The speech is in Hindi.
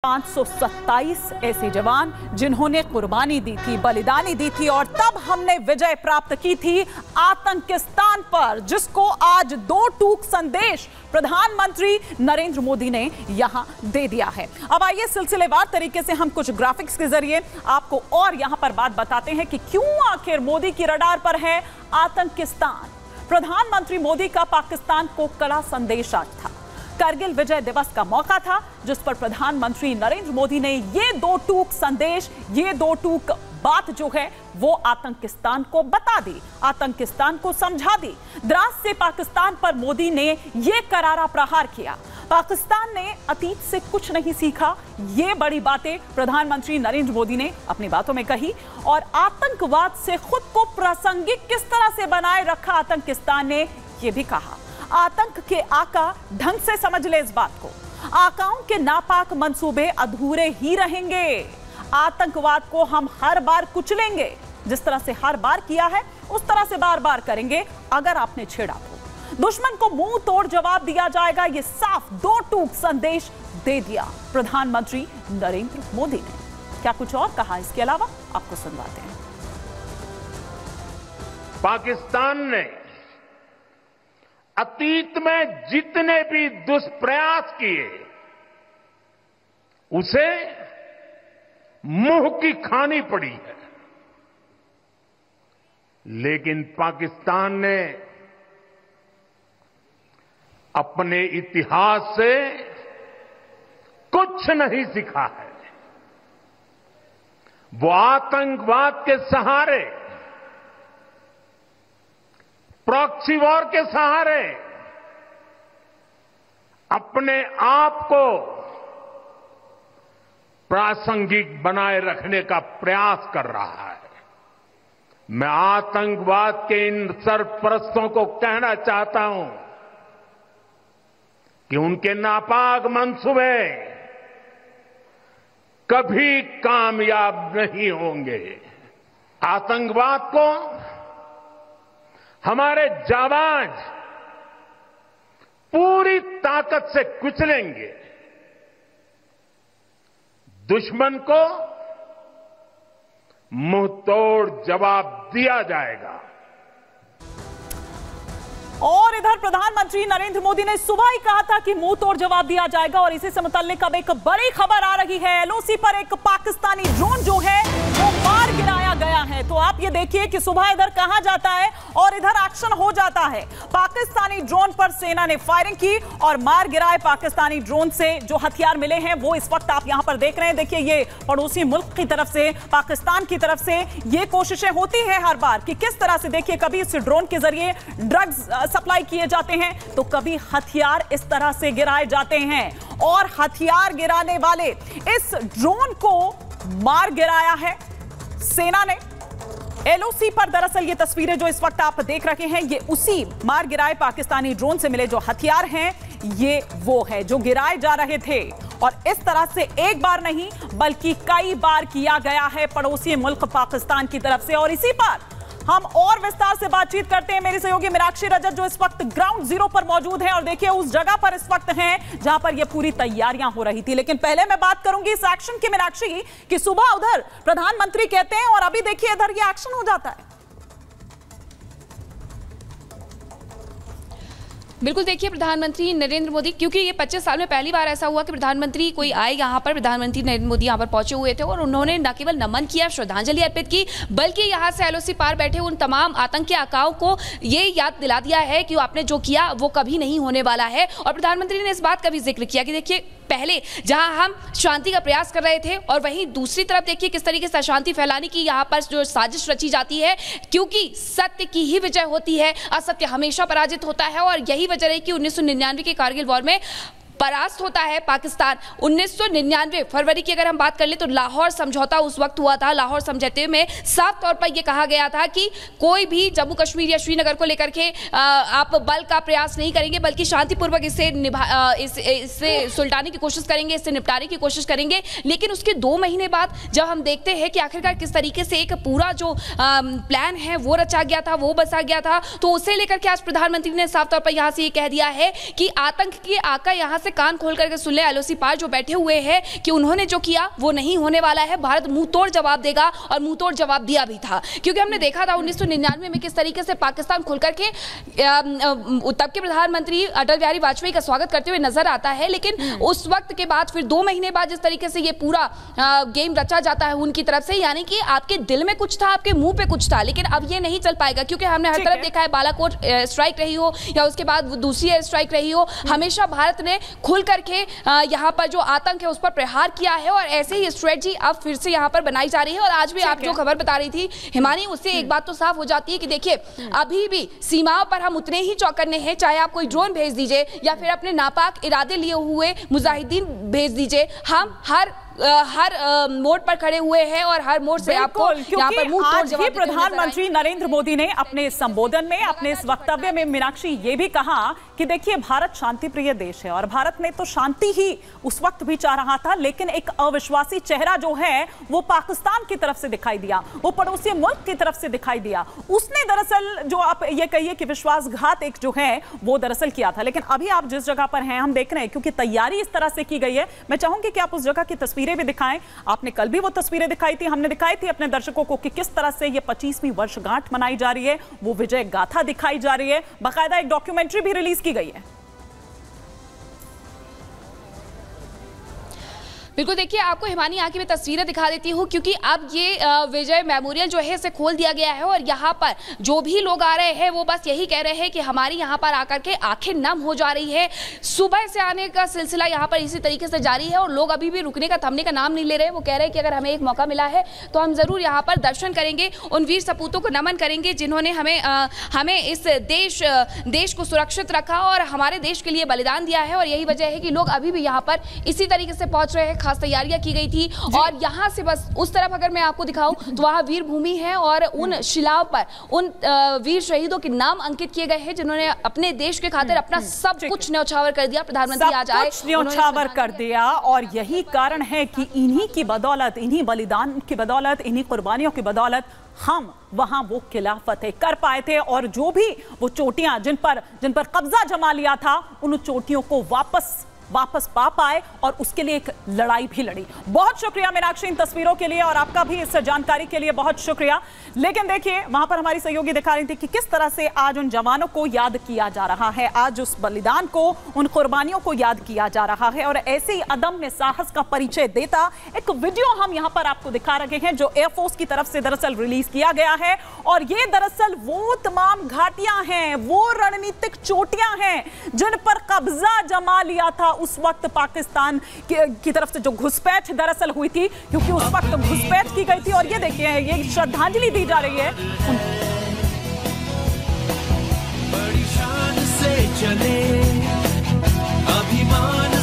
527 ऐसे जवान जिन्होंने कुर्बानी दी थी, बलिदानी दी थी और तब हमने विजय प्राप्त की थी आतंकिस्तान पर, जिसको आज दो टूक संदेश प्रधानमंत्री नरेंद्र मोदी ने यहां दे दिया है। अब आइए सिलसिलेवार तरीके से हम कुछ ग्राफिक्स के जरिए आपको और यहां पर बात बताते हैं कि क्यों आखिर मोदी की रडार पर है आतंकिस्तान। प्रधानमंत्री मोदी का पाकिस्तान को कड़ा संदेश आज था। कारगिल विजय दिवस का मौका था जिस पर प्रधानमंत्री नरेंद्र मोदी ने ये दो टूक संदेश, ये दो टूक बात जो है वो आतंकिस्तान को बता दी, आतंकिस्तान को समझा दी। द्रास से पाकिस्तान पर मोदी ने ये करारा प्रहार किया। पाकिस्तान ने अतीत से कुछ नहीं सीखा, ये बड़ी बातें प्रधानमंत्री नरेंद्र मोदी ने अपनी बातों में कही। और आतंकवाद से खुद को प्रासंगिक किस तरह से बनाए रखा आतंकिस्तान ने, ये भी कहा। आतंक के आका ढंग से समझ ले इस बात को, आकाओं के नापाक मंसूबे अधूरे ही रहेंगे। आतंकवाद को हम हर बार कुचलेंगे, जिस तरह से हर बार किया है उस तरह से बार बार करेंगे अगर आपने छेड़ा तो। दुश्मन को मुंह तोड़ जवाब दिया जाएगा, ये साफ दो टूक संदेश दे दिया प्रधानमंत्री नरेंद्र मोदी ने। क्या कुछ और कहा इसके अलावा, आपको सुनवाते हैं। पाकिस्तान ने अतीत में जितने भी दुष्प्रयास किए उसे मुंह की खानी पड़ी है, लेकिन पाकिस्तान ने अपने इतिहास से कुछ नहीं सीखा है। वो आतंकवाद के सहारे, प्रॉक्सी वॉर के सहारे अपने आप को प्रासंगिक बनाए रखने का प्रयास कर रहा है। मैं आतंकवाद के इन सरपरस्तों को कहना चाहता हूं कि उनके नापाक मंसूबे कभी कामयाब नहीं होंगे। आतंकवाद को हमारे जाबाज पूरी ताकत से कुचलेंगे। दुश्मन को मुंह तोड़ जवाब दिया जाएगा। और इधर प्रधानमंत्री नरेंद्र मोदी ने सुबह ही कहा था कि मुंह तोड़ जवाब दिया जाएगा। और इसी से मुतल्लिक अब एक बड़ी खबर आ रही है। एलओसी पर एक पाकिस्तानी ड्रोन जो है वो मार गिराया गया है। तो आप ये देखिए कि सुबह इधर कहा जाता है और इधर एक्शन हो जाता है। पाकिस्तानी ड्रोन पर सेना ने फायरिंग की और मार गिराए। पाकिस्तानी ड्रोन से जो हथियार मिले हैं वो इस वक्त आप यहां पर देख रहे हैं। देखिए, ये पड़ोसी मुल्क की तरफ से, पाकिस्तान की तरफ से ये कोशिशें होती है हर बार कि किस तरह से, देखिए, कभी इस ड्रोन के जरिए ड्रग्स सप्लाई किए जाते हैं तो कभी हथियार इस तरह से गिराए जाते हैं। और हथियार गिराने वाले इस ड्रोन को मार गिराया है सेना ने। एलओसी पर दरअसल ये तस्वीरें जो इस वक्त आप देख रहे हैं, ये उसी मार गिराए पाकिस्तानी ड्रोन से मिले जो हथियार हैं, ये वो है जो गिराए जा रहे थे। और इस तरह से एक बार नहीं बल्कि कई बार किया गया है पड़ोसी मुल्क पाकिस्तान की तरफ से। और इसी पर हम और विस्तार से बातचीत करते हैं। मेरी सहयोगी मीनाक्षी रजत जो इस वक्त ग्राउंड जीरो पर मौजूद है और देखिए उस जगह पर इस वक्त हैं जहां पर ये पूरी तैयारियां हो रही थी। लेकिन पहले मैं बात करूंगी इस एक्शन की, मीनाक्षी, कि सुबह उधर प्रधानमंत्री कहते हैं और अभी देखिए इधर ये एक्शन हो जाता है। बिल्कुल, देखिए प्रधानमंत्री नरेंद्र मोदी, क्योंकि ये 25 साल में पहली बार ऐसा हुआ कि प्रधानमंत्री कोई आए यहाँ पर, प्रधानमंत्री नरेंद्र मोदी यहाँ पर पहुंचे हुए थे और उन्होंने न केवल नमन किया, श्रद्धांजलि अर्पित की, बल्कि यहाँ से एलओसी पार बैठे उन तमाम आतंकी आकाओं को ये याद दिला दिया है कि आपने जो किया वो कभी नहीं होने वाला है। और प्रधानमंत्री ने इस बात का भी जिक्र किया कि देखिए, पहले जहां हम शांति का प्रयास कर रहे थे और वहीं दूसरी तरफ देखिए किस तरीके से अशांति फैलाने की यहाँ पर जो साजिश रची जाती है, क्योंकि सत्य की ही विजय होती है, असत्य हमेशा पराजित होता है। और यही वजह है कि 1999 के कारगिल वॉर में परास्त होता है पाकिस्तान। 1999 फरवरी की अगर हम बात कर ले तो लाहौर समझौता उस वक्त हुआ था। लाहौर समझौते में साफ तौर पर यह कहा गया था कि कोई भी जम्मू कश्मीर या श्रीनगर को लेकर के आप बल का प्रयास नहीं करेंगे, बल्कि शांतिपूर्वक इससे सुलटाने की कोशिश करेंगे, इससे निपटाने की कोशिश करेंगे। लेकिन उसके 2 महीने बाद जब हम देखते हैं कि आखिरकार किस तरीके से एक पूरा जो प्लान है वो रचा गया था, वो बसा गया था, तो उसे लेकर के आज प्रधानमंत्री ने साफ तौर पर यहां से ये कह दिया है कि आतंक के आका यहां से से कान खोल करके सुन ले एलओसी पार जो बैठे हुए हैं कि उन्होंने जो किया वो नहीं होने वाला है। भारत मुंह तोड़ जवाब देगा और मुंह तोड़ जवाब दिया भी था, क्योंकि हमने देखा था 1999 में किस तरीके से पाकिस्तान खुल करके तब के प्रधानमंत्री अटल बिहारी वाजपेयी का स्वागत करते हुए नजर आता है। लेकिन उस वक्त के बाद फिर 2 महीने बाद जिस तरीके से ये पूरा गेम रचा जाता है उनकी तरफ से, यानी कि आपके दिल में कुछ था, आपके मुंह पे कुछ था, लेकिन अब ये नहीं चल पाएगा, क्योंकि हमने हर तरफ देखा है, बालाकोट स्ट्राइक रही हो या उसके बाद दूसरी एयर स्ट्राइक रही हो, हमेशा भारत ने खुल करके यहाँ पर जो आतंक है उस पर प्रहार किया है और ऐसे ही स्ट्रेटजी अब फिर से यहाँ पर बनाई जा रही है। और आज भी आप जो खबर बता रही थी हिमानी, उससे एक बात तो साफ हो जाती है कि देखिए अभी भी सीमाओं पर हम उतने ही चौकन्ने हैं, चाहे आप कोई ड्रोन भेज दीजिए या फिर अपने नापाक इरादे लिए हुए मुजाहिदीन भेज दीजिए, हम हर मोड़ पर खड़े हुए हैं और हर मोड़ से आपको यहाँ पर मुंह तोड़ जवाब देते हुए प्रधानमंत्री नरेंद्र मोदी ने अपने संबोधन में, अपने इस वक्तव्य में मीनाक्षी ये भी कहा कि देखिए भारत शांति प्रिय देश है और भारत ने तो शांति ही उस वक्त भी चाह रहा था, लेकिन एक अविश्वासी चेहरा जो है वो पाकिस्तान की तरफ से दिखाई दिया, वो पड़ोसी मुल्क की तरफ से दिखाई दिया। उसने दरअसल जो आप ये कहिए कि विश्वासघात एक जो है वो दरअसल किया था। लेकिन अभी आप जिस जगह पर हैं हम देख रहे हैं, क्योंकि तैयारी इस तरह से की गई है, मैं चाहूंगी कि आप उस जगह की तस्वीरें भी दिखाएं। आपने कल भी वो तस्वीरें दिखाई थी, हमने दिखाई थी अपने दर्शकों को कि किस तरह से ये 25वीं वर्षगांठ मनाई जा रही है, वो विजय गाथा दिखाई जा रही है, बाकायदा एक डॉक्यूमेंट्री भी रिलीज की गई है। बिल्कुल, देखिए आपको हिमानी यहाँ की मैं तस्वीरें दिखा देती हूँ, क्योंकि अब ये विजय मेमोरियल जो है इसे खोल दिया गया है और यहाँ पर जो भी लोग आ रहे हैं वो बस यही कह रहे हैं कि हमारी यहाँ पर आकर के आंखें नम हो जा रही है। सुबह से आने का सिलसिला यहाँ पर इसी तरीके से जारी है और लोग अभी भी रुकने का, थमने का नाम नहीं ले रहे। वो कह रहे हैं कि अगर हमें एक मौका मिला है तो हम जरूर यहाँ पर दर्शन करेंगे, उन वीर सपूतों को नमन करेंगे जिन्होंने हमें इस देश को सुरक्षित रखा और हमारे देश के लिए बलिदान दिया है। और यही वजह है कि लोग अभी भी यहाँ पर इसी तरीके से पहुंच रहे हैं। खास तैयारियां की गई थी और यहां से बस उस तरफ अगर मैं आपको दिखाऊं तो वहां वीर भूमि है और उन शिलाओं पर उन वीर शहीदों के नाम अंकित किए गए हैं जिन्होंने अपने देश के खातिर अपना सब कुछ न्यौछावर कर दिया। प्रधानमंत्री आज आए, न्यौछावर कर दिया और यही कारण है कि इन्हीं की बदौलत, इन्हीं बलिदान की बदौलत, इन्हीं कुर्बानियों की बदौलत हम वहां वो किला फतेह कर पाए थे और जो भी वो चोटियां जिन पर कब्जा जमा लिया था उन चोटियों को वापस पा पाए और उसके लिए एक लड़ाई भी लड़ी। बहुत शुक्रिया मीनाक्षी इन तस्वीरों के लिए और आपका भी इस जानकारी के लिए बहुत शुक्रिया। लेकिन देखिए वहां पर हमारी सहयोगी दिखा रही थी कि किस तरह से आज उन जवानों को याद किया जा रहा है, आज उस बलिदान को, उन कुर्बानियों को याद किया जा रहा है और ऐसे ही अदम्य साहस का परिचय देता एक वीडियो हम यहां पर आपको दिखा रहे हैं जो एयरफोर्स की तरफ से दरअसल रिलीज किया गया है। और ये दरअसल वो तमाम घाटियां हैं, वो रणनीतिक चोटियां हैं जिन पर कब्जा जमा लिया था उस वक्त पाकिस्तान की तरफ से जो घुसपैठ दरअसल हुई थी, क्योंकि उस वक्त घुसपैठ की गई थी। और ये देखिए ये श्रद्धांजलि दी जा रही है। बड़ी शान से चले अभिमान